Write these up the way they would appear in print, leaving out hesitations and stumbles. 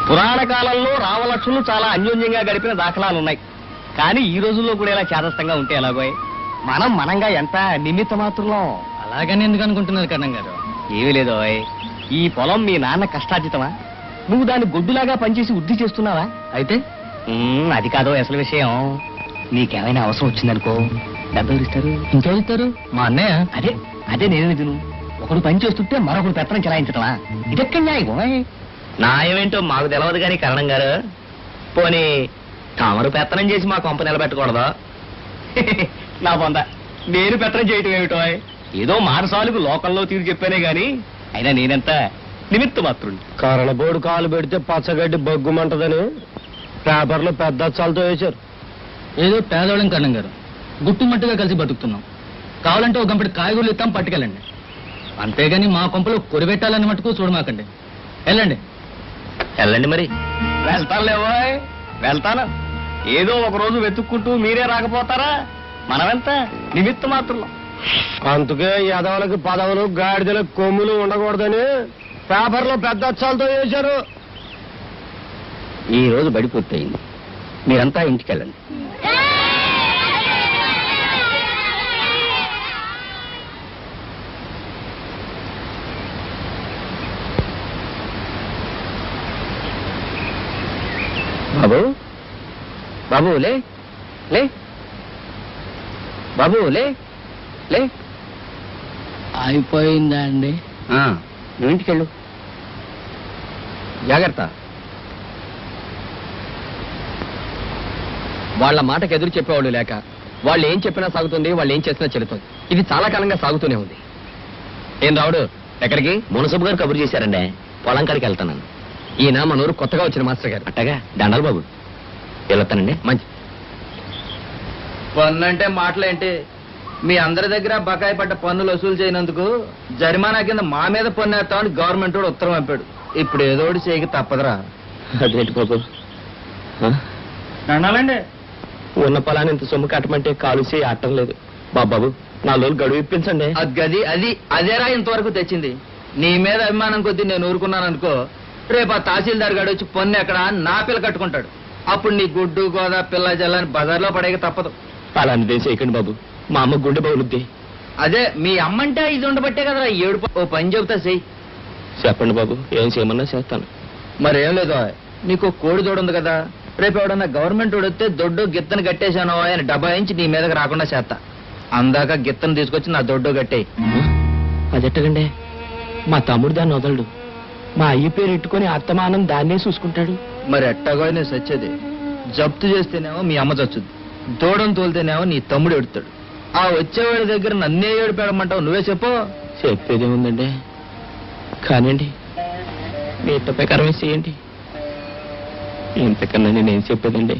పురాణ కాలంలో రామలక్ష్మణులు చాలా అన్యోన్యంగా గడిపిన దాఖలాలున్నాయి. కానీ ఈ రోజుల్లో కూడా ఇలా చేదస్తంగా ఉంటే ఎలాగో. మనంగా ఎంత నిమిత్త మాత్రం. అలాగని ఎందుకు అనుకుంటున్నారు కరణం గారు? ఏమీ లేదో. ఈ పొలం మీ నాన్న కష్టార్జితమా? నువ్వు దాన్ని గొడ్డులాగా పనిచేసి వృద్ధి చేస్తున్నావా? అయితే అది కాదో అసలు విషయం. నీకేమైనా అవసరం వచ్చిందనుకో, డబ్బులు ఇస్తారు. ఇంకెవరు ఇస్తారు? మా అన్నయ్య. అదే నేను విధును. ఒకడు పని చేస్తుంటే మరొకడు పెత్తనం చెలాయించటమా? ఇదెక్కడ న్యాయం? న్యాయమేంటో మాకు తెలవదు కానీ కరణం గారు, పోనీ తమరు పెత్తనం చేసి మా కొంప నిలబెట్టకూడదా? నా పొంద నేను పెత్తనం చేయటం ఏమిటో. ఏదో మానసాలకు లోకల్లో తీరు చెప్పానే గాని అయినా నేనెంత నిమిత్త మాత్రుండి. కరణబోడు కాలు పెడితే పచ్చగడ్డి బొగ్గుమంటదని పేపర్లో పెద్ద అచ్చాలతో వేశారు. ఏదో పేదవాళ్ళం కరణం గారు, గుట్టుమట్టుగా కలిసి బతుకుతున్నాం. కావాలంటే ఒక గంపటి కాయగూరలు ఇస్తాం, పట్టుకెళ్ళండి. అంతేగాని మా కొంపలో కొరిపెట్టాలని మటుకు చూడమాకండి. వెళ్ళండి మరి. వెళ్తానులేవో, వెళ్తాను. ఏదో ఒక రోజు వెతుక్కుంటూ మీరే రాకపోతారా? మనమెంత నిమిత్త మాత్రం. అందుకే యదవులకి పదవులు గాడిదలకు కొమ్ములు ఉండకూడదని పేపర్లో పెద్ద అచ్చాలతో వేశారు. ఈ రోజు బడి పూర్తయింది, మీరంతా ఇంటికి వెళ్ళండి. బాబు బాబు లే లే బాబు లే లే. అయిపోయిందా అండి? నువ్వు ఇంటికెళ్ళు, జాగ్రత్త. వాళ్ళ మాటకు ఎదురు చెప్పేవాళ్ళు లేక వాళ్ళు ఏం చెప్పినా సాగుతుంది, వాళ్ళు ఏం చేసినా చెల్లుతుంది. ఇది చాలా కాలంగా సాగుతూనే ఉంది. ఏం రావుడు, ఎక్కడికి? మునసబు గారు కబురు చేశారండి, పొలం కాడికి వెళ్తాను. ఈయన మన ఊరు కొత్తగా వచ్చిన మాస్టర్ గారు. అట్టగా దండాలు బాబు, వెళ్తానండి. మంచి పన్ను అంటే మాటలేంటి? మీ అందరి దగ్గర బకాయి పడ్డ పన్నులు వసూలు చేయనందుకు జరిమానా కింద మా మీద పన్ను వేస్తామని గవర్నమెంట్ వాడు ఉత్తరం పంపాడు. ఇప్పుడు ఏదో ఒకటి చేయక తప్పదురా. అదేంటి బాబు? దండాలండి. ఉన్న పొలాన్ని ఇంత సొమ్ము కట్టమంటే కాలుసి అట్టం లేదు. బాబు 4 రోజులు గడువు ఇప్పించండి. అదేరా ఇంతవరకు తెచ్చింది. నీ మీద అభిమానం కొద్దీ నేను ఊరుకున్నాను అనుకో, రేపు ఆ తహసీల్దార్ గారు వచ్చి పన్ను ఎక్కడ నా పిల్ల కట్టుకుంటాడు. అప్పుడు నీ గుడ్డు గోదా పిల్ల జల్లని బజార్లో పడేక తప్పదు. అలాంటిదేం చేయకండి బాబు, మా అమ్మ గుండె బౌలుద్ది. అదే మీ అమ్మంటే ఇది ఉండబట్టే కదరా ఏడు. ఓ పని చెబుతా చెయ్యి. చెప్పండి బాబు, ఏం చేయమన్నా చేస్తాను. మరేం లేదు, నీకు కోడి దూడ ఉంది కదా, రేపు ఎవడన్నా గవర్నమెంట్ వస్తే దొడ్డు గిత్తను కట్టేశాను అని డబ్బా ఇంచి నీ మీదకి రాకుండా చేస్తా. అందాక గిత్తను తీసుకొచ్చి నా దొడ్డు కట్టేయి. అదెట్టకండి, మా తమ్ముడు దాన్ని వదలడు. మా అయ్య పేరు ఎట్టుకుని అత్తమానం దాన్నే చూసుకుంటాడు. మరి ఎట్టాగో నేను సచ్చేది. జప్తు చేస్తేనేమో మీ అమ్మ చచ్చుద్ది, దూడను తోలితేనేమో నీ తమ్ముడు ఎడుతాడు. ఆ వచ్చేవాడి దగ్గర నన్నే ఏడిపెడమంటావు, నువ్వే చెప్పు. చెప్పేదేముందండి, కానివ్వండి, మీ ఇష్ట ప్రకారమే చేయండి. ఇంతకన్నా నేనేం చెప్పేదండి.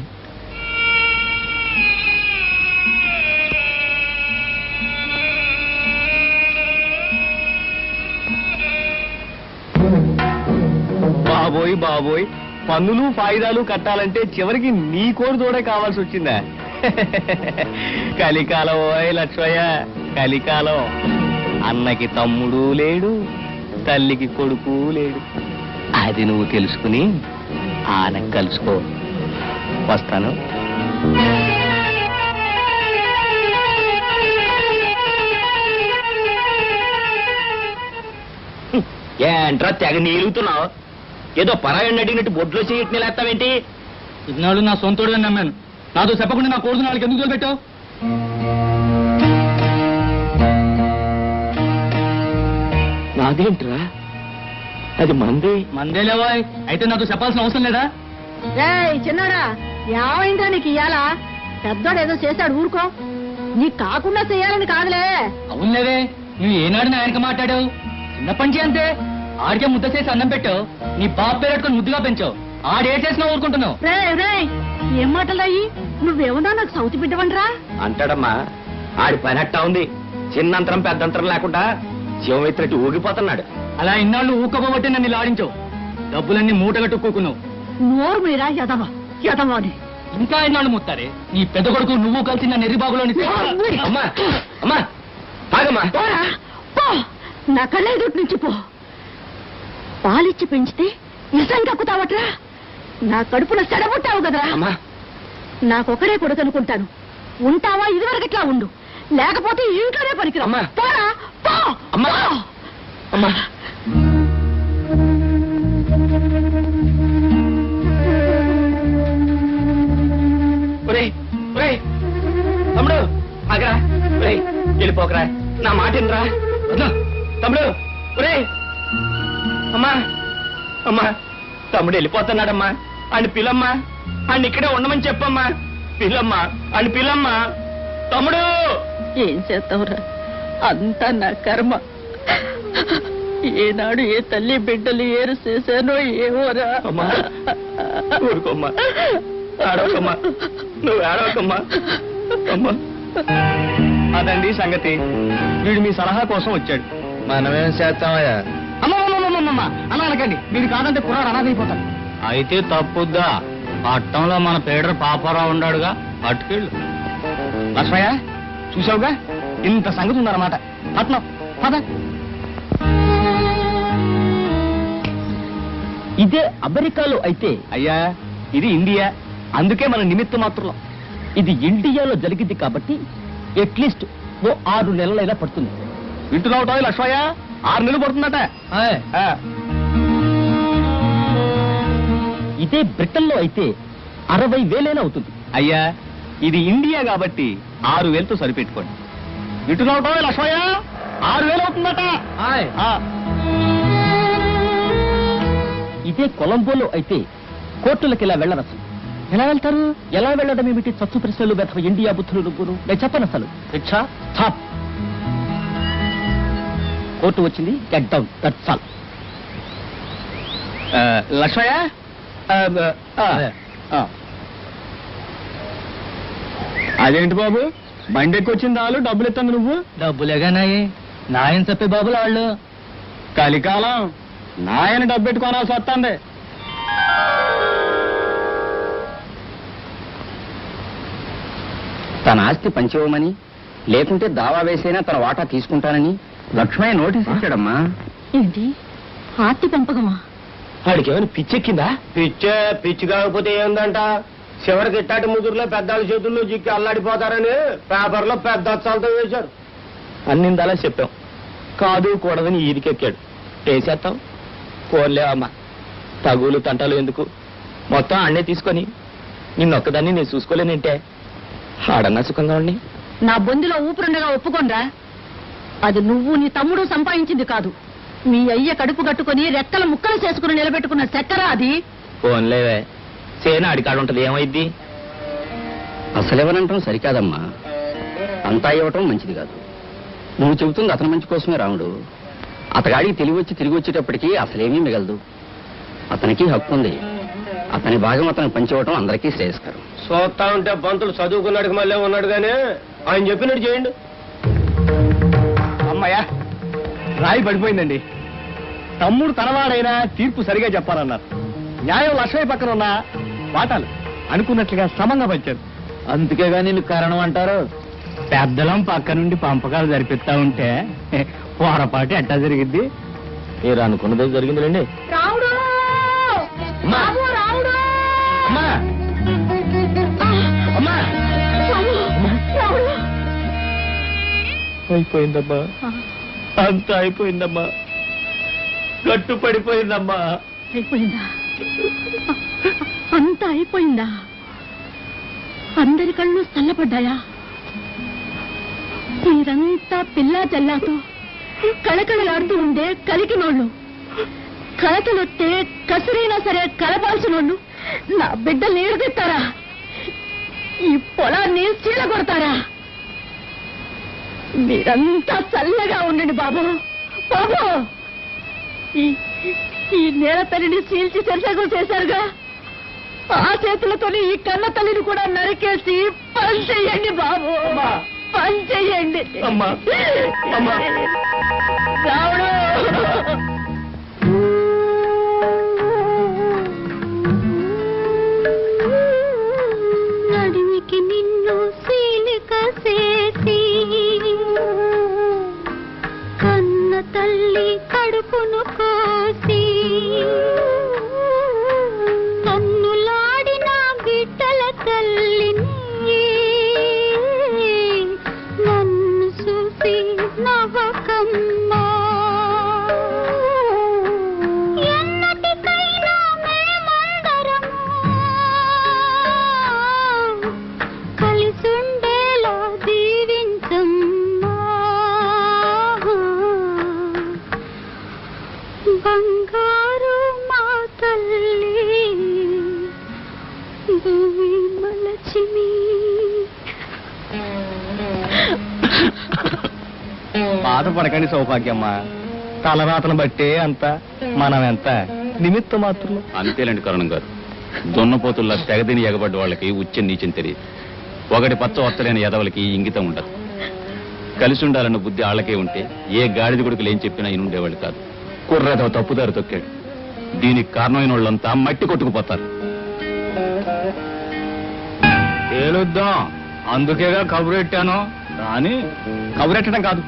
బాబోయ్ బాబోయ్, పన్నులు ఫాయిదాలు కట్టాలంటే చివరికి నీ కోడి దూడే కావాల్సి వచ్చిందా? కలికాలం ఓయ్ లక్ష్మయ్య, కలికాలం. అన్నకి తమ్ముడు లేడు, తల్లికి కొడుకు లేడు. అది నువ్వు తెలుసుకుని ఆన కలుసుకో. వస్తాను. ఏంట్రా తెగ నీలుగుతున్నావు? ఏదో పరాయణ అడిగినట్టు బొడ్లో చేయట్ నిలేస్తావేంటి? ఇన్నాళ్ళు నా సొంతోడుగా నమ్మాను, నాతో చెప్పకుండా నా కోడుకు నాలుగు ఎందుకు పెట్టావు? నాదేంట్రా, అది మందే లేవా? అయితే నాతో చెప్పాల్సిన అవసరం లేదా? చిన్నాడా, ఏమైందా నీకు ఇయ్యాలా? పెద్దోడు ఏదో చేశాడు, ఊరుకో. నీకు కాకుండా చెయ్యాలని కాదులే. అవునులేవే, నువ్వు ఏనాడు ఆయనకి మాట్లాడావు? చిన్నప్పటి నుంచి అంతే. ఆడికే ముద్ద చేసి అన్నం పెట్టావు, నీ బాబు పేరెట్టుకుని ముద్దుగా పెంచావు. ఆడే చేసినా ఊరుకుంటున్నావు. ఏం మాటలయ్యి? నువ్వేమన్నా నాకు సౌతి బిడ్డవంటరా? అంటాడమ్మా, ఆడి పనట్టా ఉంది. చిన్నంతరం పెద్దంతరం లేకుండా జీవం ఎత్తినట్టు ఊగిపోతున్నాడు. అలా ఇన్నాళ్ళు ఊకపోబట్టి నన్ను లాడించావు, డబ్బులన్నీ మూటగట్టుకున్నావు. నోరు మీరా ఎదవా ఎదవాని. ఇంకా ఇన్నాళ్ళు ముత్తారే నీ పెద్ద కొడుకు నువ్వు కలిసి నా నెర్రిబాబులోని. అమ్మా అమ్మా ఆగమ్మా, నా కళ్ళ ఎదుటి నుంచి పో. పాలిచ్చి పెంచితే నిజం కక్కుతావట్రా? నా కడుపులో సెడబుట్టావు కదరా అమ్మా నాకొకడే కొడుకు అనుకుంటాను. ఉంటావా ఇదివరకట్లా ఉండు, లేకపోతే ఇంట్లోనే పనికిరా. అమ్మా. పోరా, పో. అమ్మా అమ్మా ఒరేయ్ ఒరేయ్ తమ్ముడు ఆగరా. ఒరేయ్ వెళ్ళిపోకరా, నా మాట వినరా. వదలు తమ్ముడు. ఒరేయ్ అమ్మా అమ్మా తమ్ముడు వెళ్ళిపోతున్నాడమ్మా. అని పిల్లమ్మా, అని ఇక్కడే ఉండమని చెప్పమ్మా. పిల్లమ్మా, అని పిల్లమ్మా. తమ్ముడు ఏం చేస్తావురా, అంతా నా కర్మ. ఏనాడు ఏ తల్లి బిడ్డలు ఏరు చేశానో ఏమోరా. అమ్మా ఊరుకోమ్మా, ఆడవకమ్మా, నువ్వు ఆడవకమ్మా. అమ్మా అదండి సంగతి. వీడు మీ సలహా కోసం వచ్చాడు. మనమేం చేస్తామయ్యా? అమ్మమ్మమ్మమ్మమ్మ అలా అనకండి, మీరు కాదంటే కుర్రాడు అనాథైపోతాడు. అయితే తప్పుద్దా, పట్టంలో మన పేడర్ పాపారావు ఉన్నాడుగా, అటుకెళ్ళు. లక్ష్మయ్య చూసావుగా, ఇంత సంగతి ఉందన్నమాట. పట్నం పద. ఇదే అమెరికాలో అయితే అయ్యా ఇది ఇండియా, అందుకే మన నిమిత్త మాత్రం. ఇది ఇండియాలో జరిగింది కాబట్టి అట్లీస్ట్ ఓ 6 నెలలైనా పడుతుంది. వింటున్నావు లక్ష్మయ్య, 6 నెలలు పడుతుందట. ఆ. ఇదే బ్రిటన్లో అయితే 60,000 అవుతుంది. అయ్యా ఇది ఇండియా కాబట్టి 6,000తో సరిపెట్టుకోండి. వింటున్నావు లక్ష్మయ్య, 6,000 అవుతుందట. ఆ. ఇదే కొలంబోలో అయితే కోర్టులకు ఇలా వెళ్ళరసలు. ఎలా వెళ్తారు? ఎలా వెళ్ళడం ఏమిటి? చచ్చు ప్రశ్నలు బెథవ ఇండియా బుద్ధులు నువ్వును. నేను చెప్పను అసలు. Rickshaw stop. కోర్టు వచ్చింది, get down, that's all. Lakshmayya అదేంటి బాబు, బండి ఎక్కొచ్చింది వాళ్ళు, డబ్బులు ఇస్తాను నువ్వు. డబ్బులేగా నాయన చెప్పే బాబులు వాళ్ళు. కలికాలం నాయన డబ్బెట్టుకోనాల్సి వస్తుంది. తన ఆస్తి పంచివ్వమని, లేకుంటే దావా వేసైనా తన వాటా తీసుకుంటానని లక్ష్మయ్య నోటీస్ ఇచ్చాడమ్మా. ఏంటి ఆర్తి పెంపకమా? వాడికి ఏమైనా పిచ్చెక్కిందా? పిచ్చి కాకపోతే ఏందంట, చివరికి ఇట్టాటి ముదురులో పెద్దాళ్ళ చేతుల్లో జిక్కి అల్లాడిపోతారని పేపర్లో పెద్ద అచ్చాలతో వేశారు. అన్నిందలా చెప్పాం, కాదు కూడదని ఈరికెక్కాడు. ఏం చేస్తాం? కోరలేవమ్మా, తగులు తంటాలు ఎందుకు, మొత్తం అన్నే తీసుకొని నిన్నొక్కదాన్ని నేను చూసుకోలేనంటే ఆడన్నా సుఖంగా ఉండి. నా బొందిలో ఊపిరుండగా ఒప్పుకోనరా. అది నువ్వు నీ తమ్ముడు సంపాదించింది కాదు. మీ అయ్య కడుపు కట్టుకుని రెక్కల ముక్కలు చేసుకుని నిలబెట్టుకున్న చక్కెర అది. ఫోన్లేవే, సేన అడికాడు ఉంటది, ఏమైద్ది? అసలెవరంటాం సరికాదమ్మా, అంతా ఇవ్వటం మంచిది కాదు. నువ్వు చెబుతుంది అతని మంచి కోసమే రాముడు. అతగాడికి తిరిగి వచ్చేటప్పటికీ అసలేమీ మిగలదు. అతనికి హక్కు ఉంది. అతని భాగం అతనికి పంచివ్వటం అందరికీ శ్రేయస్కరం. చూస్తా ఉంటే పంతులు చదువుకున్నాడికి మళ్ళీ ఉన్నాడు కానీ ఆయన చెప్పినట్టు చేయండి. అమ్మయ్యా, రాయి పడిపోయిందండి. తమ్ముడు తనవాడైనా తీర్పు సరిగా చెప్పాలన్నారు. న్యాయం లక్ష్మయ్య పక్కన ఉన్న వాటాలు అనుకున్నట్లుగా సమంగా పంచారు. అందుకేగా నిన్ను కారణం అంటారు. పెద్దలం పక్క నుండి పంపకాలు జరిపిస్తా ఉంటే పొరపాటు ఎట్టా జరిగింది? మీరు అనుకున్నదే జరిగిందిలేండి. రావుడు, అమ్మా! బాబు రావుడు, అమ్మా అమ్మా రావుడు. అయిపోయిందమ్మా, అంతా అయిపోయిందమ్మా, గట్టు పడిపోయిందమ్మా. అయిపోయిందా? అంతా అయిపోయిందా? అందరి కళ్ళు చల్లబడ్డాయా? మీరంతా పిల్లా జల్లాతో కళకళలాడుతూ ఉండే కలికినోళ్ళు, కలతలొత్తే కసిరైనా సరే కలపాల్సినోళ్ళు నా బిడ్డల్ని ఏడుదిస్తారా? ఈ పొలాన్ని చీలగొడతారా? మీరంతా చల్లగా ఉండండి బాబు. బాబు, ఈ నేల తల్లిని చీల్చి చెరసగం చేశారుగా, ఆ చేతులతోనే ఈ కన్న తల్లిని కూడా నరికేసి పంచేయండి బాబు, పంచేయండి. అమ్మా, అమ్మా. రావుడు, నడిమికి నిన్ను సీలిక చేసి కన్న తల్లి కడుపును కోసి కన్నుల బాధపడకండి సౌభాగ్యమ్మ. తలరాతను బట్టే అంత, మనం ఎంత నిమిత్త మాత్రం. అంతేలేండి కరుణం గారు. దున్నపోతుల్లా తెగదిని ఎగబడ్డ వాళ్ళకి ఉచ్చం నీచం తెలియదు. ఒకటి పచ్చ వత్తలేని ఎదవలకి ఇంగితం ఉండదు. కలిసి ఉండాలన్న బుద్ధి వాళ్ళకే ఉంటే ఏ గాడిద కొడుకులు ఏం చెప్పినా ఇనుండేవాళ్ళు కాదు. కుర్రదో తప్పుదారు తొక్కాడు. దీనికి కారణమైన వాళ్ళంతా మట్టి కొట్టుకుపోతారు. తేలుద్దాం, అందుకేగా కబురెట్టాను. కానీ కబురెట్టడం కాదు,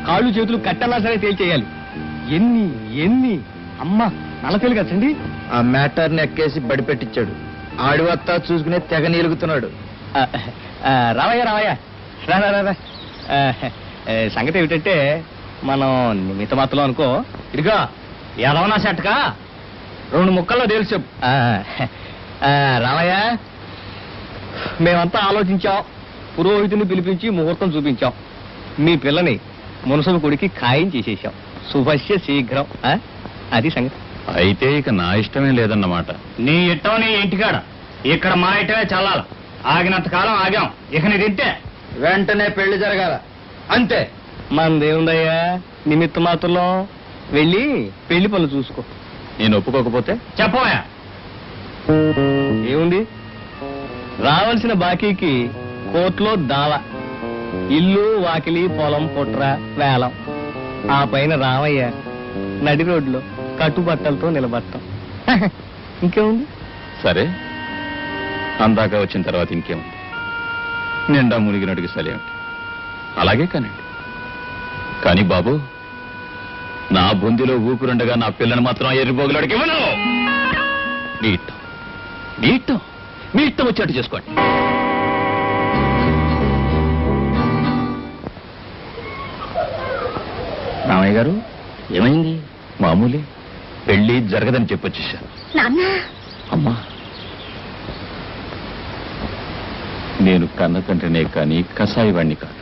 కాళ్ళు చేతులు కట్టెలా సరే తేల్చేయాలి. ఎన్ని ఎన్ని అమ్మ నలతేలు కదండి. ఆ మ్యాటర్ని ఎక్కేసి బడి పెట్టించాడు. ఆడివత్తా చూసుకునే తెగ నీలుగుతున్నాడు. రావయ్య రావయ్య, రా రా రా. సంగతి ఏమిటంటే, మనం నిమిత్త మాత్రం అనుకో. ఇదిగా ఏదవనా సెట్కా 2 ముక్కల్లో తెలుసు. రావయ్య, మేమంతా ఆలోచించాం, పురోహితుని పిలిపించి ముహూర్తం చూపించాం. మీ పిల్లని మునసబు కొడికి ఖాయం చేసేసాం. శుభస్య శీఘ్రం. అది సంగతి. అయితే ఇక నా ఇష్టమే లేదన్నమాట. నీ ఇట్టం నీ ఇంటికాడ, ఇక్కడ మా ఇట్టమే చల్లాల. ఆగినంత కాలం ఆగాం, ఇక నీ తింటే వెంటనే పెళ్లి జరగాల, అంతే. మనదేముందయ్యా, నిమిత్త మాత్రంలో వెళ్ళి పెళ్లి పనులు చూసుకో. నేను ఒప్పుకోకపోతే చెప్పవా? ఏముంది, రావాల్సిన బాకీకి కోర్టులో దావా, ఇల్లు వాకిలి పొలం పుట్ర వేలం. ఆ పైన రామయ్య నడి రోడ్లో కట్టుబట్టలతో నిలబడతాం. ఇంకేముంది? సరే, అందాక వచ్చిన తర్వాత ఇంకేముంది? నిండా మునిగినట్టుకి సలేమిటి. అలాగే కానండి. కానీ బాబు, నా బొందిలో ఊపిరుండగా నా పిల్లని మాత్రం ఎర్రిపోగులాడికి ఇవ్వను. మీ ఇష్టం వచ్చేట్టు చేసుకోండి. రామయ్య గారు, ఏమైంది? మామూలే, పెళ్లి జరగదని చెప్పొచ్చేశాను. అమ్మా, నేను కన్న తండ్రినే కానీ కసాయివాణ్ణి కాదు.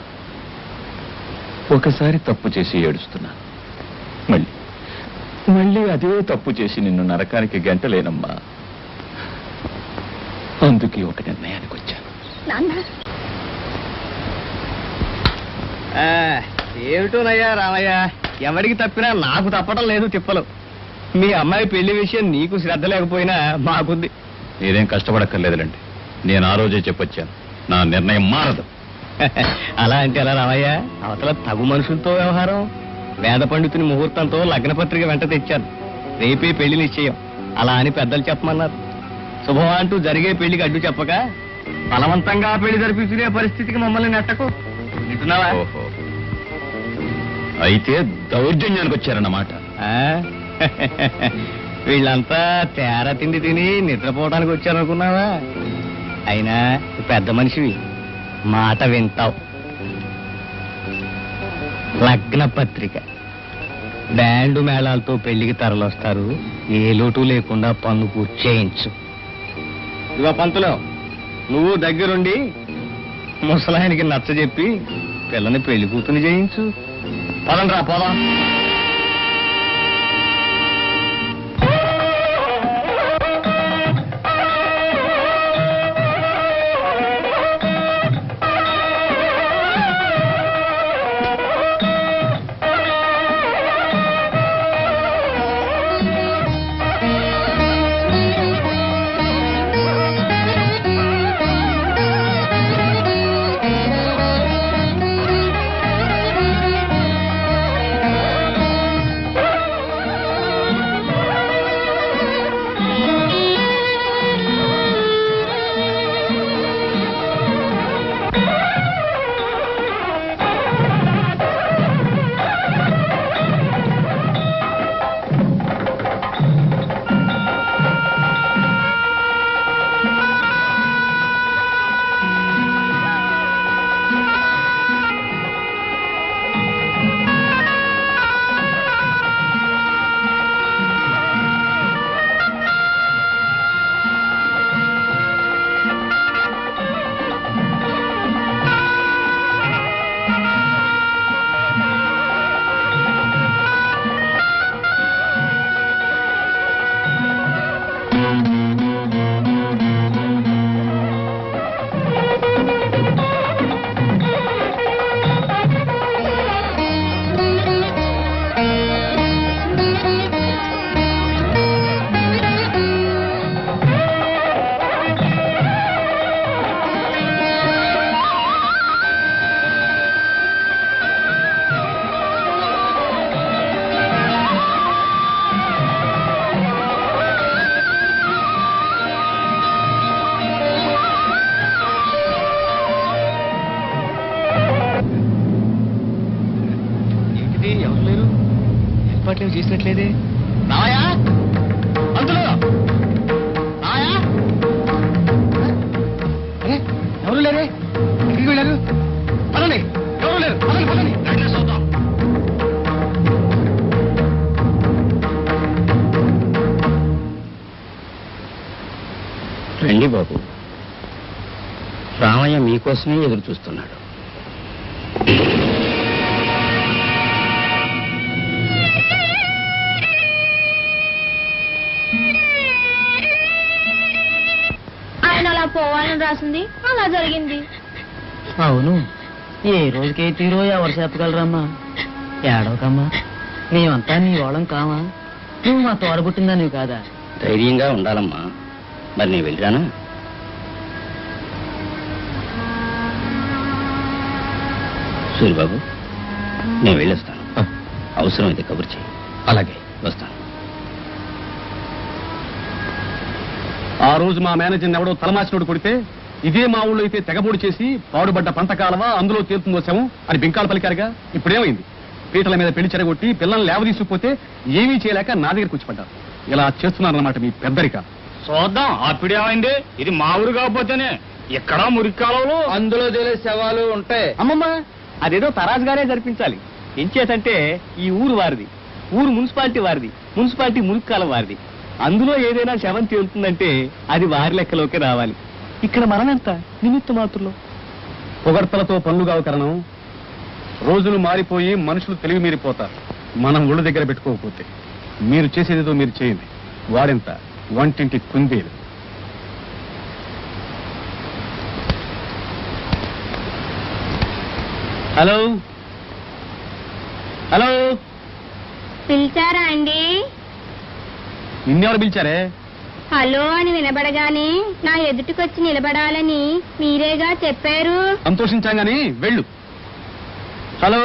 ఒకసారి తప్పు చేసి ఏడుస్తున్నాను, మళ్ళీ అదే తప్పు చేసి నిన్ను నరకానికి గంటలేనమ్మా. అందుకే ఒక నిర్ణయానికి వచ్చాను. ఏమిటోనయ్యా రామయ్య, ఎవరికి తప్పినా నాకు తప్పడం లేదు తిప్పలు. మీ అమ్మాయి పెళ్లి విషయం నీకు శ్రద్ధ లేకపోయినా మాకుంది. నేనేం కష్టపడక్కర్లేదులేండి. నేను ఆ రోజే చెప్పొచ్చాను, నా నిర్ణయం మారదు. అలా అంటే ఎలా రామయ్య? అవతల తగు మనుషులతో వ్యవహారం. వేద పండితుని ముహూర్తంతో లగ్నపత్రిక వెంట తెచ్చాను. రేపే పెళ్లి నిశ్చయం. అలా అని పెద్దలు చెప్పమన్నారు. శుభం అంటూ జరిగే పెళ్లికి అడ్డు చెప్పక బలవంతంగా పెళ్లి జరిపించుకునే పరిస్థితికి మమ్మల్ని నెట్టకు. వింటున్నావా? ఓహో, అయితే దౌర్జన్యానికి వచ్చారన్నమాట. వీళ్ళంతా తేర తిండి తిని నిద్రపోవడానికి వచ్చారనుకున్నావా? అయినా పెద్ద మనిషివి, మాట వింటావు. లగ్న పత్రిక, బ్యాండు మేళాలతో పెళ్లికి తరలొస్తారు. ఏ లోటు లేకుండా పన్ను పూర్తి చేయించు. ఇవా పంతులు, నువ్వు దగ్గరుండి ముసలాయనికి నచ్చజెప్పి పిల్లని పెళ్లి కూతుని చేయించు. పదండ్రా, పోదాం. ఏమి చేసినట్లేదే. రాయా అందులో రాయా. అరే ఎవరు లేరే, ఎక్కడికి వెళ్ళారు? పదండి, ఎవరు లేరు, పదండి పదండి. రండి బాబు, రామయ్య మీకోసమే ఎదురు చూస్తున్నాడు. ఆయన అలా పోవాలని రాసింది, అలా జరిగింది. అవును, ఏ రోజుకే తీరో ఎవరు చెప్పగలరమ్మా. ఏడవకమ్మా, మేమంతా నీ వాళ్ళం కామా? నువ్వు మా తోడబుట్టిందా నువ్వు కాదా? ధైర్యంగా ఉండాలమ్మా. మరి నేను వెళ్ళిరానా? సూరిబాబు, నేను వెళ్ళొస్తాను. అవసరమైతే కబురు చేయి. అలాగే వస్తాను. ఆ రోజు మా మేనేజర్ని ఎవడో తలమాసినోడు కొడితే ఇదే మా ఊళ్ళో అయితే తెగబోడు చేసి పాడుబడ్డ పంట కాలవా అందులో తేలుతుందో శవం అని బింకాలు పలికారుగా. ఇప్పుడేమైంది? పీటల మీద పెళ్లి చెరగొట్టి పిల్లల్ని లేవ తీసుకుపోతే ఏమీ చేయలేక నా దగ్గరకు వచ్చి పడ్డారు. ఇలా చేస్తున్నారన్నమాట మీ పెద్దరిక. చూద్దాం అప్పుడేమైంది. ఇది మా ఊరు కాకపోతేనే ఎక్కడా మురికి కాలంలో అందులో తెలియ శవాలు ఉంటాయి. అమ్మమ్మ, అదేదో తరాజుగానే జరిపించాలి. ఎంచేతంటే ఈ ఊరు వారిది, ఊరు మున్సిపాలిటీ వారిది, మున్సిపాలిటీ మురిక్కాలం వారిది. అందులో ఏదైనా శవం తేలుతుందంటే అది వారి లెక్కలోకి రావాలి. ఇక్కడ మనమెంత నిమిత్త మాత్రంలో. పొగడ్తలతో పనులు కావు కరణం. రోజులు మారిపోయి మనుషులు తెలివి మీరిపోతారు. మనం ఒళ్ళు దగ్గర పెట్టుకోకపోతే. మీరు చేసేదేదో మీరు చేయండి. వాడెంత వంటింటి కుందేలు. హలో హలో, పిలిచారా అండి? నిన్నెవరు పిలిచారే? హలో అని వినబడగానే నా ఎదుటికొచ్చి నిలబడాలని మీరేగా చెప్పారు. సంతోషించాం గాని వెళ్ళు. హలో,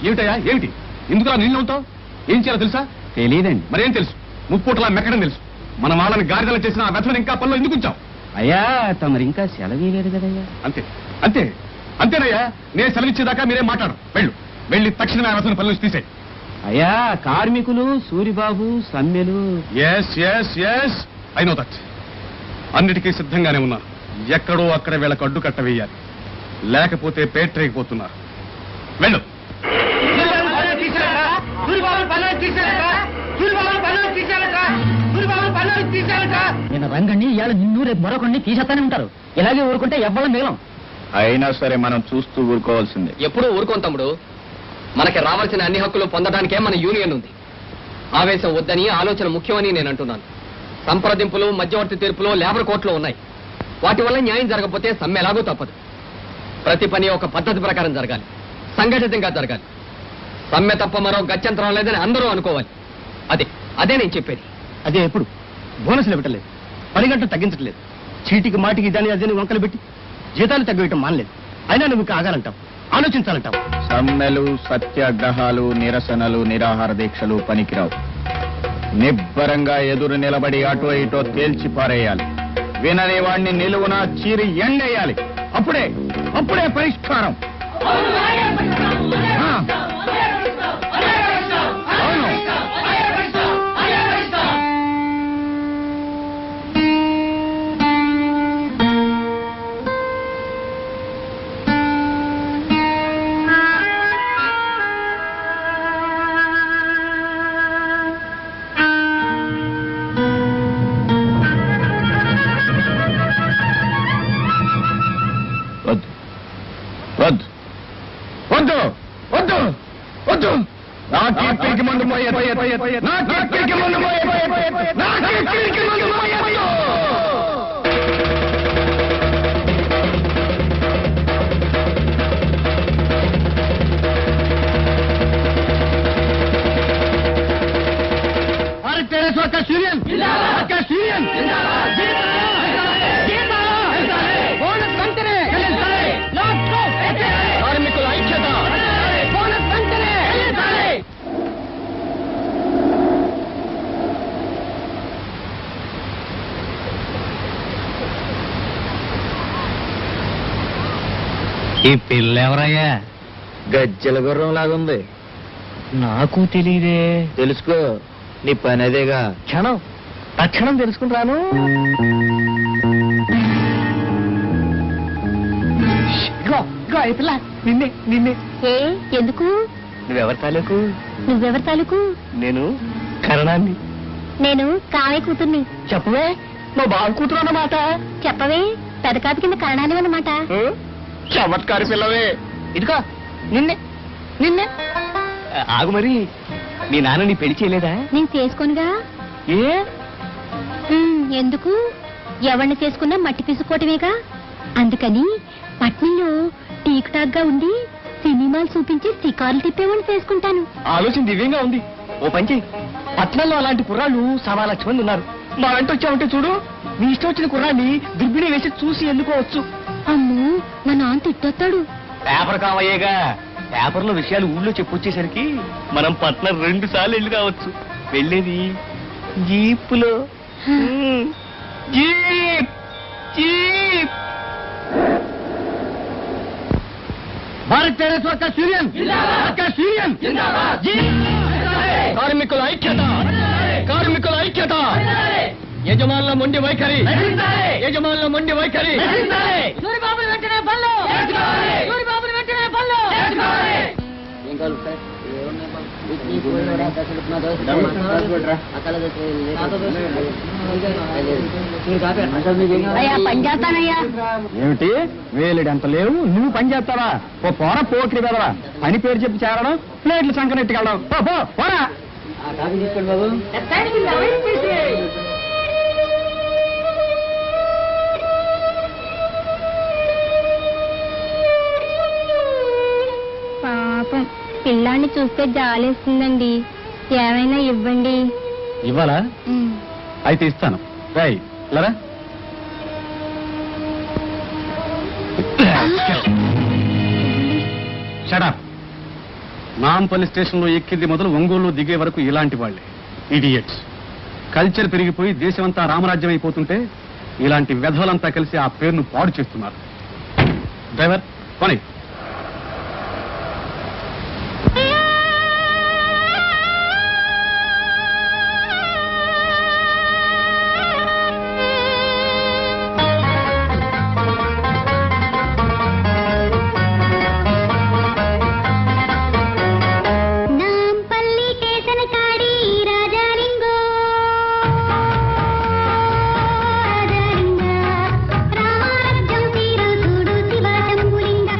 ఏమిటయ్యా ఏమిటి? ఎందుకు నీళ్ళు ఉంటావు? ఏం చేయాలో తెలుసా? తెలియదండి. మరేం తెలుసు? ముప్పూటలా మెక్కడం తెలుసు. మన వాళ్ళని గాడిదలు చేసిన ఆ వెతను ఇంకా పనిలో ఎందుకు ఉంచావు? అయ్యా, తమరు ఇంకా సెలవు లేదు కదయ్యా. అంతే అంతే అంతేనయ్యా. నేను సెలవిచ్చేదాకా మీరేం మాట్లాడు. వెళ్ళి తక్షణమే ఆ వెతను పనిలో తీసే. అయ్యా, కార్మికులు, సూరిబాబు, సమ్మెలు. Yes I know that. అన్నిటికీ సిద్ధంగానే ఉన్నాను. ఎక్కడో అక్కడ వీళ్ళకు అడ్డు కట్ట వేయాలి. లేకపోతే పేట్రేగిపోతున్నారు. వెళ్ళు. నిన్న రంగండి, ఇవాళ నిన్ను, రేపు మరొకరిని తీసేస్తానే ఉంటారు. ఇలాగే ఊరుకుంటే ఎవ్వడం మిగలం. అయినా సరే మనం చూస్తూ ఊరుకోవాల్సిందే. ఎప్పుడూ ఊరుకోం తమ్ముడు. మనకి రావాల్సిన అన్ని హక్కులు పొందడానికే మన యూనియన్ ఉంది. ఆవేశం వద్దని, ఆలోచన ముఖ్యమని నేను అంటున్నాను. సంప్రదింపులు, మధ్యవర్తి తీర్పులు లేబర్ కోర్టులో ఉన్నాయి. వాటి వల్ల న్యాయం జరగకపోతే సమ్మె ఎలాగో తప్పదు. ప్రతి పని ఒక పద్ధతి ప్రకారం జరగాలి, సంఘటితంగా జరగాలి. సమ్మె తప్ప మరో గత్యంతరం లేదని అందరూ అనుకోవాలి. అదే నేను చెప్పేది. అదే ఎప్పుడు బోనస్లు పెట్టలేదు, పని గంట తగ్గించట్లేదు, చీటికి మాటికి దాన్ని అదే వంకలు పెట్టి జీతాలు తగ్గవేయటం మానలేదు. అయినా నువ్వు ఇంకా ఆగాలంటావు, ఆలోచించాలంటావు. సమ్మెలు, సత్యాగ్రహాలు, నిరసనలు, నిరాహార దీక్షలు పనికిరావు. నిబ్బరంగా ఎదురు నిలబడి అటో ఇటో తేల్చి పారేయాలి. వినని వాణ్ణి నిలువున చీరి ఎండేయాలి. అప్పుడే పరిష్కారం. అవును. ఈ పిల్ల ఎవరయ్యా? గజ్జల గుర్రం లాగుంది. నాకు తెలియదే. తెలుసుకో, నీ పని అదేగా. క్షణం తక్షణం తెలుసుకుంటాను. ఈ పిల్ల నిన్నే నిన్నే. ఏ ఎందుకు? నువ్వెవరి తాలూకు? నువ్వెవరి తాలూకు? నేను కరణాన్ని. నేను కావే కూతుర్ని. చెప్పవే, నువ్వు బాగా కూతురు అన్నమాట. చెప్పవే, పెదకాపి కింద కరణాలు అన్నమాట. చమత్కారి పిల్లవే. ఇదిగో నిన్నే నిన్నే. ఆగు మరి, మీ నాన్న నీ పెళ్లి చేయలేదా? నేను చేసుకోనుగా. ఏ? ఎందుకు? ఎవరిని చేసుకున్నా మట్టి తీసుకోవటమేగా. అందుకని పట్నంలో టీక్ టాక్ గా ఉండి సినిమాలు చూపించి శికారులు తిప్పేవాడిని చేసుకుంటాను. ఆలోచన దివ్యంగా ఉంది. ఓ పంచి, పట్నంలో అలాంటి కుర్రాళ్ళు 1,00,000 మంది ఉన్నారు. మా వెంట వచ్చావంటే చూడు, నీ ఇష్టం వచ్చిన కుర్రాన్ని దుర్బిణి వేసి చూసి ఎన్నుకోవచ్చు. అమ్మో, మా నాన్న తిట్టొస్తాడు. పేపర్ కావయ్యేగా. పేపర్లో విషయాలు ఊళ్ళో చెప్పొచ్చేసరికి మనం పట్నం 2 సార్లు వెళ్ళి రావచ్చు. వెళ్ళేది జీపులో. Jeep jeep. భారత్ టెరెస్ వర్కర్ యూనియన్, కార్మికుల ఐక్యత, కార్మికుల ఐక్యత. యజమానుల మొండి వైఖరి, యజమానుల మొండి వైఖరి. పని చేస్తానయ్యా. ఏమిటి వేలుడు అంత లేవు, నువ్వు పని చేస్తావా? ఓ పోర పోకిరి కదవా. పని పేరు చెప్పి చేరడం, ప్లేట్లు సంకనెట్టుకెళ్ళడం. పోరా. పాపం పిల్లాన్ని చూస్తే జాలేస్తుందండి. ఏమైనా ఇవ్వండి. ఇవ్వాలా? అయితే ఇస్తాను. రై లరా. షడప్. నాంపల్లి స్టేషన్లో ఎక్కింది మొదలు ఒంగోలు దిగే వరకు ఇలాంటి వాళ్ళే ఇడియట్స్. కల్చర్ పెరిగిపోయి దేశమంతా రామరాజ్యం అయిపోతుంటే ఇలాంటి వెధవలంతా కలిసి ఆ పేరును పాడు చేస్తున్నారు. డ్రైవర్ కొని. రామారాజ్యం తీరు చూడు Shiva Shambhulinga.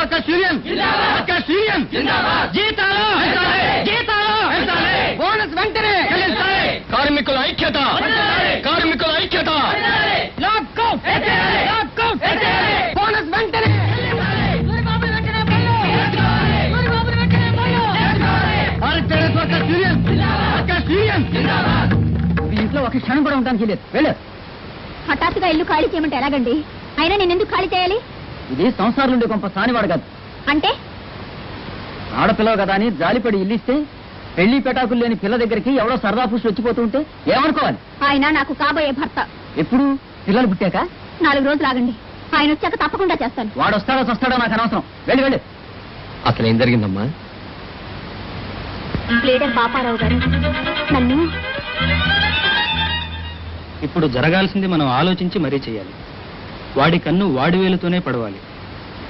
Workers union workers union జీతాలు జీతాలు బోనస్ వెంటనే కార్మికుల ఐక్యత కార్మికుల ఐక్యత బోనస్ వెంటనే ఇంట్లో ఒక క్షణం కూడా ఉంటానికి లేదు వెళ్ళు. హఠాత్తుగా ఇల్లు ఖాళీ చేయమంటే ఎలాగండి? అయినా నేను ఎందుకు ఖాళీ చేయాలి? ఇది సంసారం నుండి కొంత సానివాడు కాదు. అంటే ఆడపిల్ల కదా అని జాలిపడి ఇల్లిస్తే పెళ్లి పెటాకులు లేని పిల్ల దగ్గరికి ఎవడో సరదా పూసి వచ్చిపోతూ ఉంటే ఏమనుకోవాలి? ఆయన నాకు కాబోయే భర్త. ఎప్పుడు పిల్లలు పుట్టాక 4 రోజులు ఆగండి, ఆయన వచ్చాక తప్పకుండా చేస్తాను. వాడు వస్తాడో చస్తాడో నాకు అనవసరం. వెళ్ళి వెళ్ళి. అసలు ఏం జరిగిందమ్మా? లీడర్ పాపారావు గారు నన్ను ఇప్పుడు జరగాల్సింది మనం ఆలోచించి మరీ చేయాలి. వాడి కన్ను వాడి వేలుతోనే పడవాలి.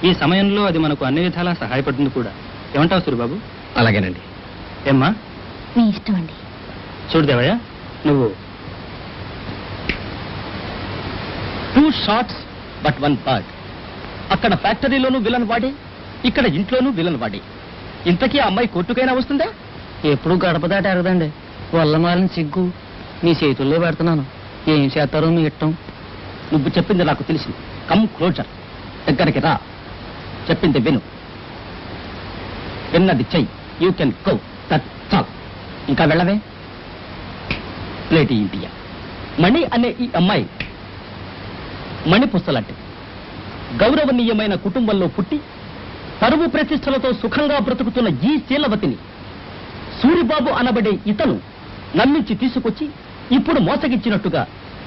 ఈ సమయంలో అది మనకు అన్ని విధాలా సహాయపడుతుంది కూడా. ఏమంటావు సూరిబాబు? అలాగేనండి. ఏమ్మా? మీ ఇష్టం అండి. చూడు దేవయ్య, నువ్వు 2 షాట్స్ బట్ 1 బర్డ్. అక్కడ ఫ్యాక్టరీలోనూ విలన్ వాడి, ఇక్కడ ఇంట్లోనూ విలన్ వాడి. ఇంతకీ ఆ అమ్మాయి కోర్టుకైనా వస్తుందా? ఎప్పుడు గడప దాటి అరగదండి. వల్లమాలిన సిగ్గు మీ చేతుల్లో పెడుతున్నాను. ఏం చేస్తారో మీ ఇష్టం. నువ్వు చెప్పింది నాకు తెలిసింది. కమ్ క్లోజర్, దగ్గరికి రా. చెప్పింది విను, విన్నది చెయ్యి. You can go. చాలు, ఇంకా వెళ్ళవే. ప్లేటి ఇండియా. మణి అనే ఈ అమ్మాయి మణి పుస్తలాంటి గౌరవనీయమైన కుటుంబంలో పుట్టి పరువు ప్రతిష్టలతో సుఖంగా బ్రతుకుతున్న ఈ శీలవతిని సూరిబాబు అనబడే ఇతను నమ్మించి తీసుకొచ్చి ఇప్పుడు మోసగిచ్చినట్టుగా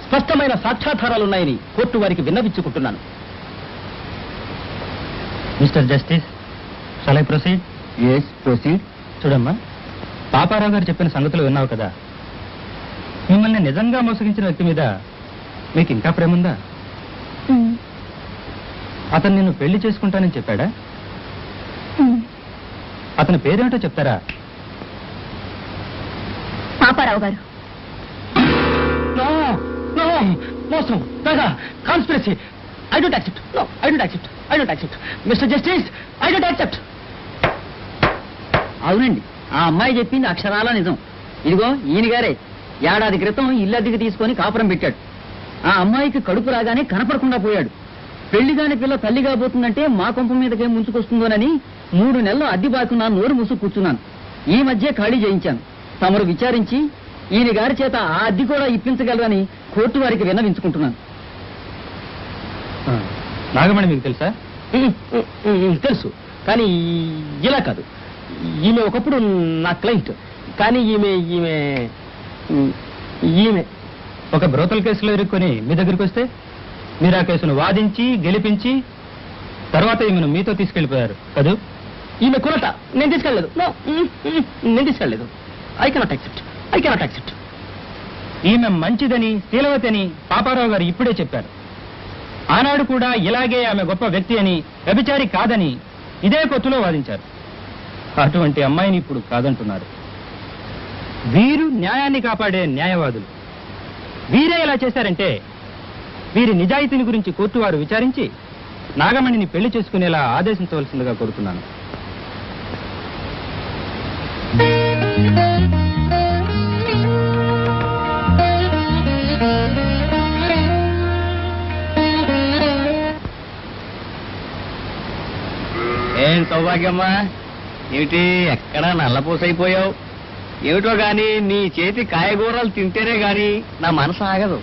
స్పష్టమైన సాక్ష్యాధారాలున్నాయని కోర్టు వారికి విన్నవించుకుంటున్నాను. Mister justice, shall I proceed? Yes, proceed. చూడమ్మా, పాపారావు గారు చెప్పిన సంగతులు విన్నావు కదా. మిమ్మల్ని నిజంగా మోసగించిన వ్యక్తి మీద మీకు ఇంకా ప్రేమ ఉందా? అతను నిన్ను పెళ్లి చేసుకుంటానని చెప్పాడా? అతని పేరేమిటో చెప్తారా? పాపారావు గారు. మోసం, conspiracy. I don't accept. No, I don't accept. I don't accept. Mister justice, I don't accept. అవునండి, ఆ అమ్మాయి చెప్పింది అక్షరాల నిజం. ఇదిగో ఈయన గారే ఏడాది క్రితం ఇల్లు అద్దెకి తీసుకొని కాపురం పెట్టాడు. ఆ అమ్మాయికి కడుపు రాగానే కనపడకుండా పోయాడు. పెళ్లిగాని పిల్ల తల్లి కాబోతుందంటే మా కొంప మీదకేం ముంచుకొస్తుందోనని 3 నెలలు అద్దె బాకున్నా నోరు మూసు కూర్చున్నాను. ఈ మధ్య ఖాళీ చేయించాను. తమరు విచారించి ఈయన గారి చేత ఆ అద్దె కూడా ఇప్పించగలరని కోర్టు వారికి విన్నవించుకుంటున్నాను. నాగమణి మీకు తెలుసా? తెలుసు, కానీ ఇలా కాదు. ఈమె ఒకప్పుడు నా క్లయింట్, కానీ ఈమె ఈమె ఈమె ఒక బ్రోతల్ కేసులో ఇరుక్కొని మీ దగ్గరికి వస్తే మీరు ఆ కేసును వాదించి గెలిపించి తర్వాత ఈమెను మీతో తీసుకెళ్లిపోయారు కదూ? ఈమె కులట. నేను తీసుకెళ్ళలేదు. నేను తీసుకెళ్ళలేదు. I cannot accept. I cannot accept. ఈమె మంచిదని, శీలవతి అని పాపారావు గారు ఇప్పుడే చెప్పారు. ఆనాడు కూడా ఇలాగే ఆమె గొప్ప వ్యక్తి అని, వ్యభిచారి కాదని ఇదే కోర్టులో వాదించారు. అటువంటి అమ్మాయిని ఇప్పుడు కాదంటున్నారు. వీరు న్యాయాన్ని కాపాడే న్యాయవాదులు. వీరే ఇలా చేశారంటే వీరి నిజాయితీని గురించి కోర్టు వారు విచారించి నాగమణిని పెళ్లి చేసుకునేలా ఆదేశించవలసిందిగా కోరుతున్నాను. ఏం సౌభాగ్యమ్మా, ఏమిటి ఎక్కడా నల్లపూసైపోయావు? ఏమిటో గాని నీ చేతి కాయగూరలు తింటేనే గాని నా మనసు ఆగదు.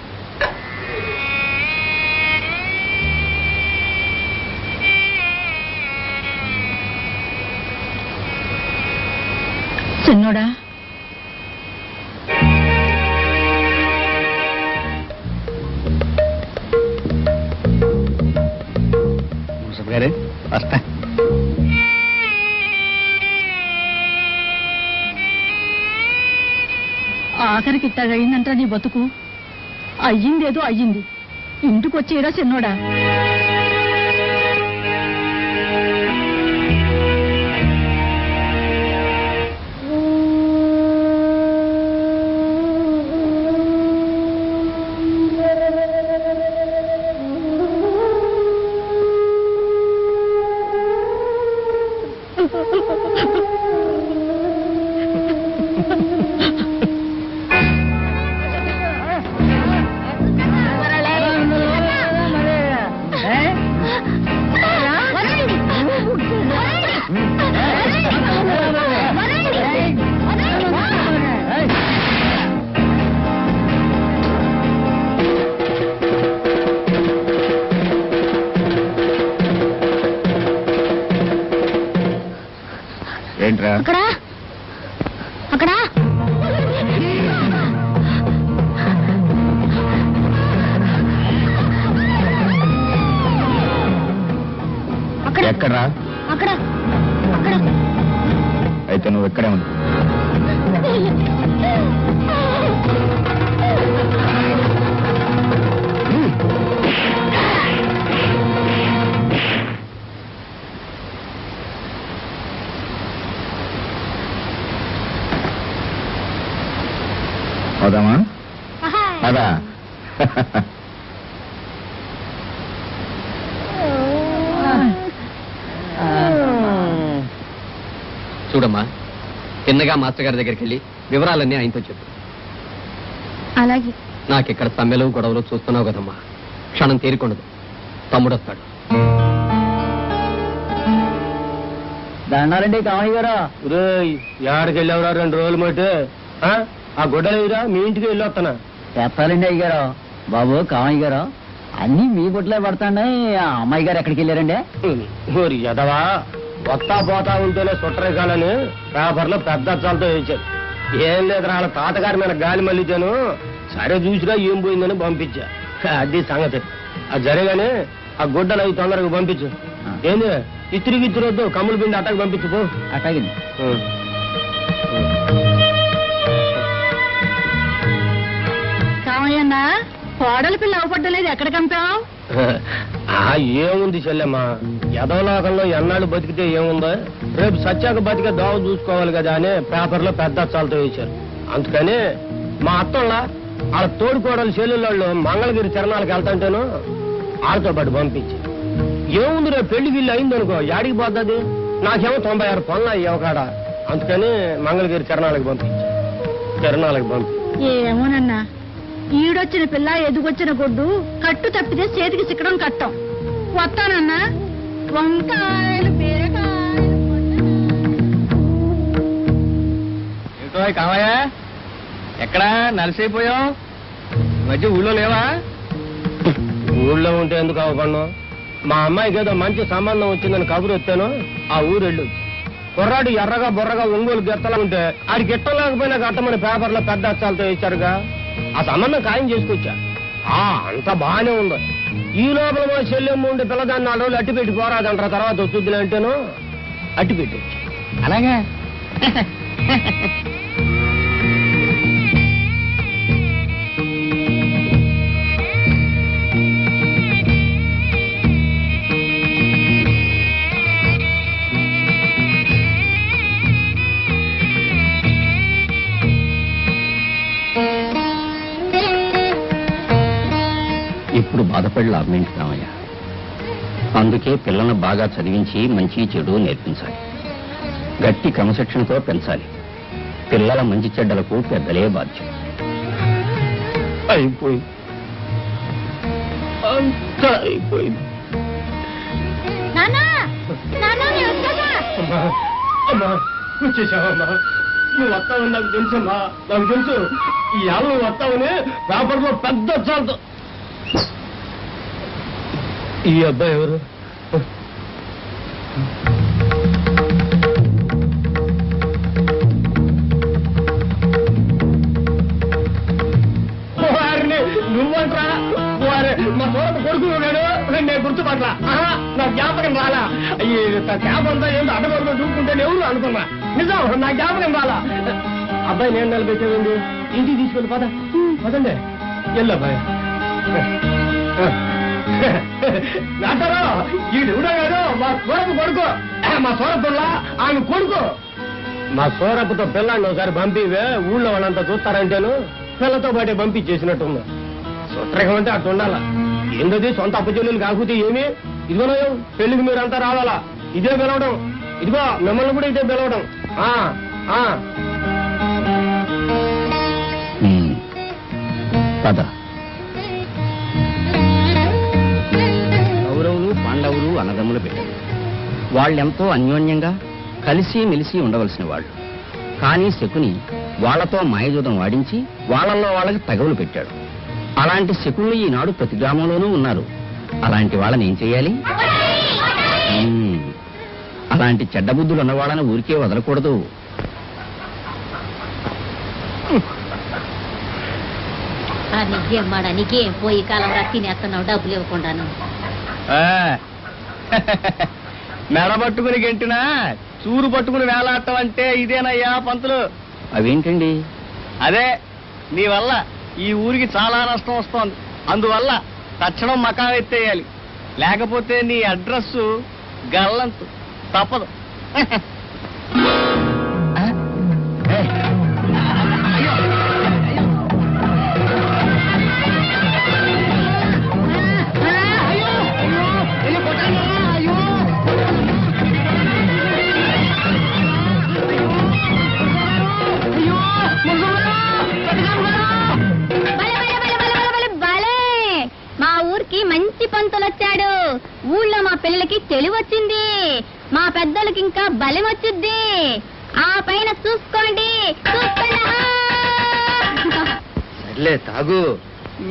చిన్నోడా, గారు వస్తా. ఆఖరికి ఇట్టయిందంట నీ బతుకు. అయ్యిందేదో అయ్యింది. ఇంటికి వచ్చేరా చిన్నోడా. ఏంట్రా అక్కడ అక్కడ అక్కడ ఎక్కడ్రా అక్కడ అక్కడ అయితే నువ్వు ఎక్కడే ఉంది అవుదామా అదా చూడమ్మా చిన్నగా మాస్టర్ గారి దగ్గరికి వెళ్ళి వివరాలన్నీ ఆయనతో చెప్పు. అలాగే నాకిక్కడ సమ్మెలు గొడవలు చూస్తున్నావు కదమ్మా, క్షణం తీరికొండదు. తమ్ముడు వస్తాడు. దండాలండి కామయ్య గారా. ఏడకి వెళ్ళావురా 2 రోజులు మట్టి ఆ గుడ్డలేదురా మీ ఇంటికి వెళ్ళి వస్తానా. చెప్పాలండి అయ్యారు. బాబు కామయ్య గారు, అన్నీ మీ గుడ్లే పడతాండాయి. ఆ అమ్మాయి గారు ఎక్కడికి వెళ్ళారండి? ఊరి ఎదవా వస్తా పోతా ఉంటేనే సుట్టరికాలని పేపర్లో పెద్ద అచ్చాలతో వేశారు. ఏం లేదురా వాళ్ళ తాతగారి మీద గాలి మళ్ళీతాను. సరే చూసిరా ఏం పోయిందని పంపించా. అది సంగతి. అది జరగానే ఆ గుడ్డలు అవి తొందరగా పంపించు. ఏంది ఇత్తిరిగి వద్దు, కమ్ముల పిండి అట్టకి పంపించు పో. అట్లాగే. కామయ్యన్నా కోడలి పిల్ల అవపడ్డలేదు, ఎక్కడ కంపావు? ఏముంది చెల్లెమ్మా, ఎదవలోకంలో ఎన్నాళ్ళు బతికితే ఏముందో, రేపు సత్యాక బతికే దోవ చూసుకోవాలి కదా అని పేపర్లో పెద్ద అచ్చాలతో వేశారు. అందుకని మా అత్తంలా వాళ్ళ తోడుకోడలు చెల్లెళ్ళు మంగళగిరి తిరణాలకు వెళ్తాంటేను వాళ్ళతో పాటు పంపించి. ఏముంది రేపు పెళ్లి గిల్లి అయిందనుకో యాడికి పోతుంది. నాకేమో 96 పనులు అయ్యావు కాడ. అందుకని మంగళగిరి తిరణాలకు పంపించి. ఏమోనన్నా, ఈడొచ్చిన పిల్ల ఎదుగొచ్చిన గొడ్డు కట్టు తప్పితే చేతికి చిక్కడం కట్టం. వస్తానన్నా. వంకాయలు బీరకాయలు. కామయ్య ఎక్కడా నలిసైపోయావు? మధ్య ఊళ్ళో లేవా? ఊళ్ళో ఉంటే ఎందుకు అవ్వకుండా, మా అమ్మాయికి ఏదో మంచి సంబంధం వచ్చిందని కబురు వస్తాను. ఆ ఊరెళ్ళు కుర్రాడు ఎర్రగా బొర్రగా ఒంగోలు గెత్తలా ఉంటే ఆడికి ఇట్టం లేకపోయినా కట్టమని పేపర్లో పెద్ద అచ్చాలతో ఇచ్చారుగా. ఆ సంబంధం ఖాయం చేసుకొచ్చా. అంత బాగానే ఉంది. ఈ లోపల మా చెల్లెమ్మ ఉండే పిల్లదాన్ని 4 రోజులు అట్టి పెట్టి పోరాదంటారా, తర్వాత వస్తుంది అంటేను అట్టి పెట్టి. అలాగే. ఇప్పుడు బాధపడి లాభమేంటి కామయ్య? అందుకే పిల్లలను బాగా చదివించి మంచి చెడు నేర్పించాలి. గట్టి క్రమశిక్షణతో పెంచాలి. పిల్లల మంచి చెడ్డలకు పెద్దలే బాధ్యత. అయిపోయింది, అంతా అయిపోయింది. అమ్మా వచ్చేసావమ్మా, నువ్వు వస్తావని నాకు తెలుసమ్మా. నాకు తెలుసు ఈ ఆలు నువ్వు వస్తావని పేపర్లో పెద్ద చాలతో. ఈ అబ్బాయి ఎవరు? వారిని నువ్వంట్రా? వారే మా తోట కొడుకు ఉన్నాడు, నేను గుర్తుపట్ల. నా జ్ఞాపకం రాలా. క్యాబ్ అంతా ఏంటో అడ్డగొడుకు చూసుకుంటే ఎవరు అనుకున్నా. నిజం, నా జ్ఞాపకం రాలా. అబ్బాయి నేను నిలబెట్టేదండి. ఇంటికి తీసుకెళ్ళి పదండి. ఎల్లబ్బాయి నాటారో ఈడుడా కాదు, మా సూరపు కొడుకు. మా సూరపుల్లా ఆమె కొడుకు. మా సూరపుతో పిల్లాన్ని ఒకసారి పంపివే, ఊళ్ళో వాళ్ళంతా చూస్తారంటేను పిల్లతో పాటే పంపించేసినట్టుంది. సుట్రకం అంటే అట్లా ఉండాలా. ఏంటది సొంత అప్పచెల్లెలు కాకపోతే ఏమి? ఇదిగో పెళ్లికి మీరంతా రావాలా. ఇదే పిలవడం. ఇదిగో మిమ్మల్ని కూడా ఇదే పిలవడం. పద. కౌరవులు పాండవులు అన్నదమ్ములు బిడ్డలు. వాళ్ళెంతో అన్యోన్యంగా కలిసి మెలిసి ఉండవలసిన వాళ్ళు. కానీ శకుని వాళ్లతో మాయజూదం వాడించి వాళ్ళల్లో వాళ్ళకి తగవులు పెట్టాడు. అలాంటి శకునులు ఈనాడు ప్రతి గ్రామంలోనూ ఉన్నారు. అలాంటి వాళ్ళని ఏం చెయ్యాలి? అలాంటి చెడ్డ బుద్ధులు ఉన్నవాళ్ళని ఊరికే వదలకూడదు. నీకే పోయి కాలం తినేస్తున్నావు డబ్బులు ఇవ్వకుండాను. మెడ పట్టుకుని గెంటినా చూరు పట్టుకుని వేలాడటం అంటే ఇదేనయ్యా పంతులు. అవేంటండి? అదే నీ వల్ల ఈ ఊరికి చాలా నష్టం వస్తోంది. అందువల్ల తక్షణం మకాం ఎత్తేయాలి, లేకపోతే నీ అడ్రస్ గల్లంతు తప్పదు. మా ఊరికి మంచి పంతులు వచ్చాడు. ఊళ్ళో మా పిల్లలకి తెలివి వచ్చింది, మా పెద్దలకి ఇంకా బలం వచ్చింది. ఆ పైన చూసుకోండి సర్లే తాగు.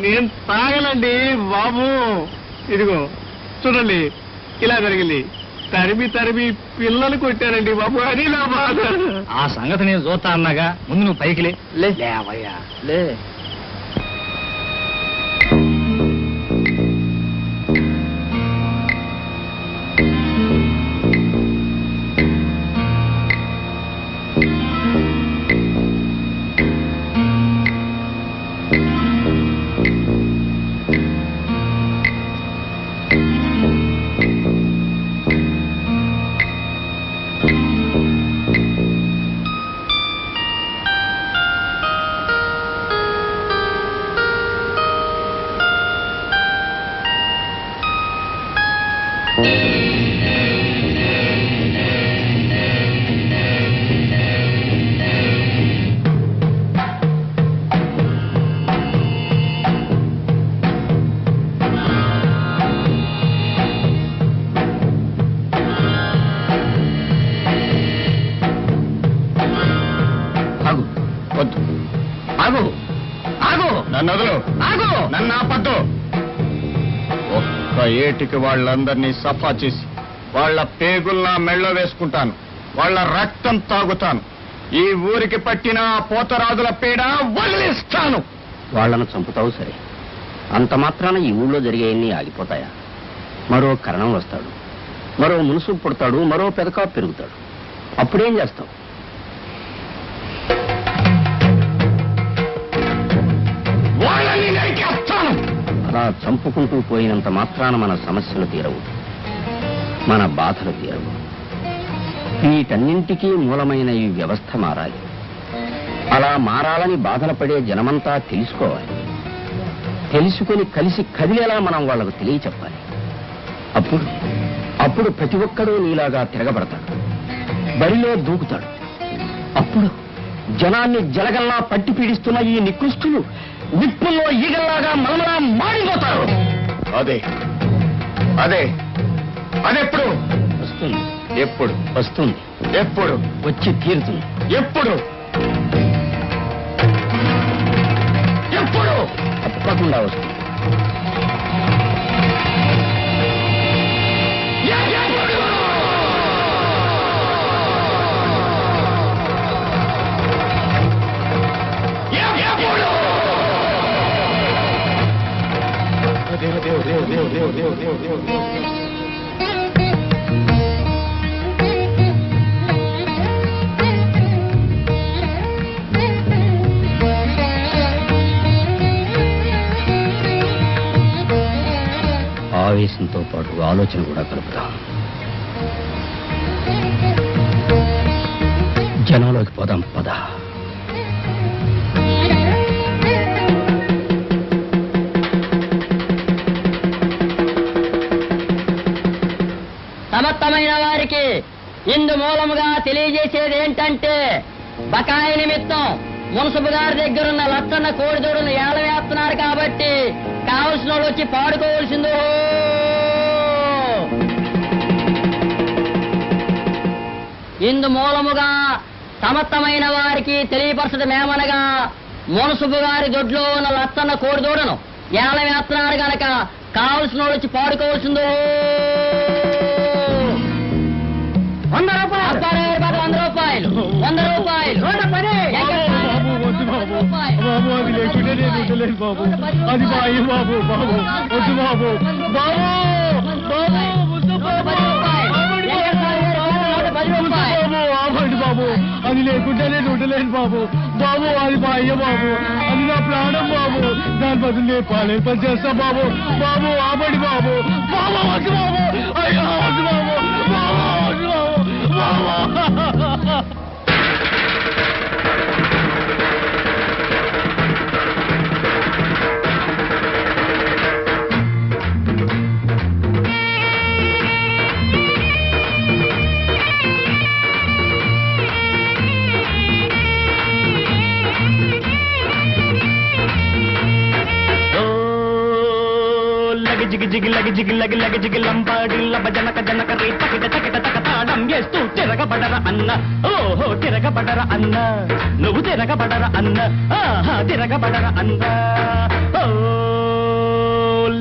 నేను తాగనండి బాబు. ఇదిగో చూడండి, ఇలా జరిగింది. తరిమి తరిమి పిల్లలు కొట్టారండి బాబు, అది నా బాధ. ఆ సంగతి నేను చూస్తా అన్నాగా, ముందు నువ్వు పైకి లేవయ్యా. లే ఒక్క ఏటికి వాళ్ళందరినీ సఫా చేసి వాళ్ళ పేగుల్లా మెళ్ళ వేసుకుంటాను, వాళ్ళ రక్తం తాగుతాను. ఈ ఊరికి పట్టిన పోతరాజుల పీడ వదిలిస్తాను. వాళ్లను చంపుతావు సరే, అంత మాత్రాన ఈ ఊళ్ళో జరిగేయన్నీ ఆగిపోతాయా? మరో కరణం వస్తాడు, మరో మునుసు పుడతాడు, మరో పెదకా పెరుగుతాడు. అప్పుడేం చేస్తావు? వాళ్ళని నరికేస్తాను. అలా చంపుకుంటూ పోయినంత మాత్రాన మన సమస్యలు తీరవు, మన బాధలు తీరవు. వీటన్నింటికీ మూలమైన ఈ వ్యవస్థ మారాలి. అలా మారాలని బాధలు పడే జనమంతా తెలుసుకోవాలి. తెలుసుకుని కలిసి కదిలేలా మనం వాళ్లకు తెలియచెప్పాలి. అప్పుడు ప్రతి ఒక్కడూ నీలాగా తిరగబడతాడు, బరిలో దూకుతాడు. అప్పుడు జనాన్ని జలగల్లా పట్టి పీడిస్తున్న ఈ నికృష్టులు నిప్పుల్లో ఈగల్లాగా మలమలా మాడిపోతారు. అదే అదే అదెప్పుడు వస్తుంది? ఎప్పుడు వస్తుంది. ఎప్పుడు వచ్చి తీరుతుంది. ఎప్పుడు ఎప్పుడు తప్పకుండా వస్తుంది. ఆవేశంతో పాటు ఆలోచన కూడా కలుపుతాం. జనంలోకి పోదాం పద. సమస్తమైన వారికి ఇందు మూలముగా తెలియజేసేది ఏంటంటే, బకాయి నిమిత్తం మున్సిపు గారి దగ్గరున్న లచ్చన్న కోడిదూడను ఏలవేస్తున్నారు కాబట్టి కావలసిన వాళ్ళు వచ్చి పాడుకోవలసిందో. ఇందు మూలముగా సమస్తమైన వారికి తెలియపరచడమేమనగా, మున్సిపు గారి దొడ్లో ఉన్న లచ్చన్న కోడిదూడను ఏలవేస్తున్నారు గనక కావలసిన వాళ్ళు వచ్చి పాడుకోవలసిందో. 100 రూపాయలు. వద్దు బాబు బాబు అది లేకుంటే నేను ఉండలేను బాబు అది బాయి బాబు బాబు వద్దు బాబు బాబు ఆపండి బాబు అది లేకుంటే నేను ఉండలేను బాబు బాబు అది బాయ్య బాబు అది నా ప్రాణం బాబు దాని బదులు నేను పాలేరు పని చేస్తా బాబు బాబు ఆపండి బాబు బాబు వద్దు బాబు అయ్యో వద్దు బాబు బాబు వద్దు బాబు బాబు జిగిలంపాడి లబ జనక జనక రే తకిట తకిట తక తాళం వేస్తూ తిరగబడర అన్న ఓహో తిరగబడర అన్న నువ్వు తిరగబడర అన్న ఆహా తిరగబడర అన్న ఓ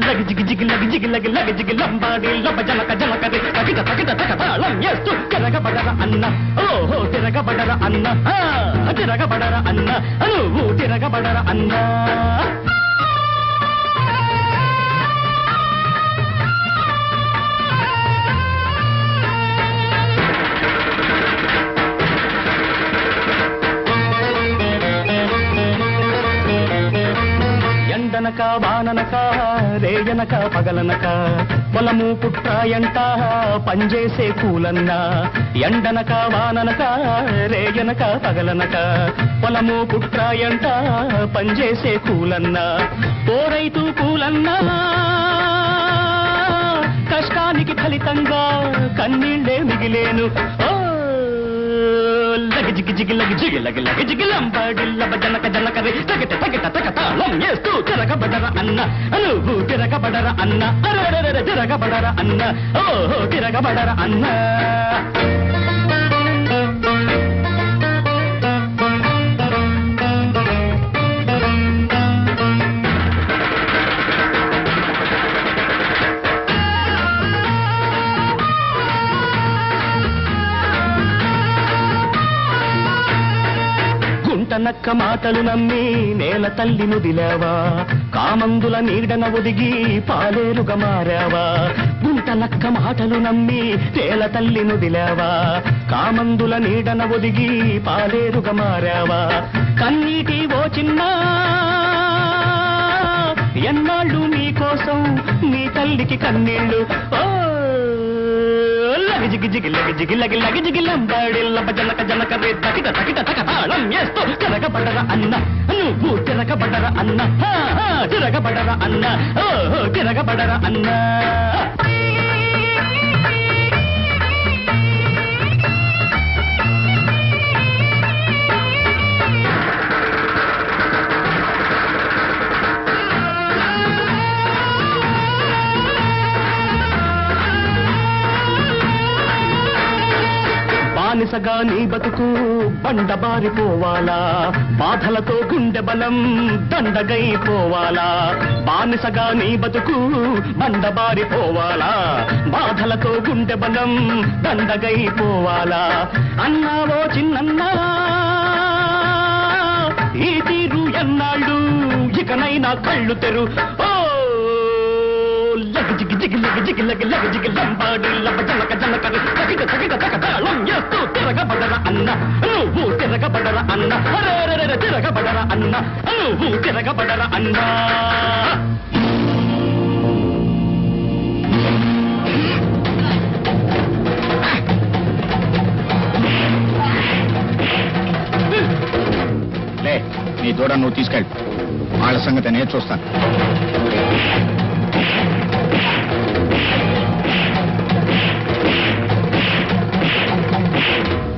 లగి జిగి జిగి లగి జిగి లగి లగి జిగిలంపాడి లబ జనక జనక రే తకిట తకిట తక తాళం వేస్తూ తిరగబడర అన్న ఓహో తిరగబడర అన్న తిరగబడర అన్న నువ్వు తిరగబడర అన్న ఎండనక వాననక రేయనక పగలనక పొలము పుట్రాయంట పనిచేసే కూలన్నా ఎండనక వాననక రేయనక పగలనక పొలము పుట్రాయంట పనిచేసే కూలన్నా పోరైతు కూలన్నా కష్టానికి ఫలితంగా కన్నీళ్లే మిగిలేను లగి జిగి జిగి లగి జిగి లగి లగి జిగిలంపాడి లబ జనక జనక రే తకిట తకిట తక తాళం వేస్తూ తిరగబడర అన్న నువ్వు తిరగబడర అన్న అరే తిరగబడర అన్న ఓహో తిరగబడర అన్న నక్క మాటలు నమ్మి నేల తల్లి నుదిలావా కామందుల నీడన ఒదిగి పాలేరుగా మారావా గుంట నక్క మాటలు నమ్మి నేల తల్లి నుదిలావా కామందుల నీడన ఒదిగి పాలేరుగా మారావా కన్నీటి ఓ చిన్న ఎన్నాళ్ళు నీ కోసం నీ తల్లికి కన్నీళ్ళు జిగి జిగి లగి జిగి లగి లగి జిగిలంపాడి లబ జనక జనక రే తకిట తకిట తక తాళం వేస్తూ తిరగబడర అన్న నువ్వు తిరగబడర అన్న తిరగబడర అన్న ఓహో తిరగబడర అన్న బానిసగా నీ బతుకు బండబారిపోవాలా బాధలతో గుండె బలం దండగైపోవాలా బానిసగా నీ బతుకు బండబారిపోవాలా బాధలతో గుండె బలం దండగైపోవాలా అన్నావో చిన్నన్నా ఈ తీరు ఎన్నాళ్ళు ఇకనైనా కళ్ళు తెరు లగి జిగి జిగి లగి జిగి లగి లగి జిగిలంపాడి లబ జనక జనక రే తకిట తకిట తక తాళం వేస్తూ తిరగబడర అన్న నువ్వు తిరగబడర అన్న అరే తిరగబడర అన్న నువ్వు తిరగబడర అన్న లే నీ దూడ నువ్వు తీసుకెళ్ళి వాళ్ళ సంగతి నేను చూస్తాను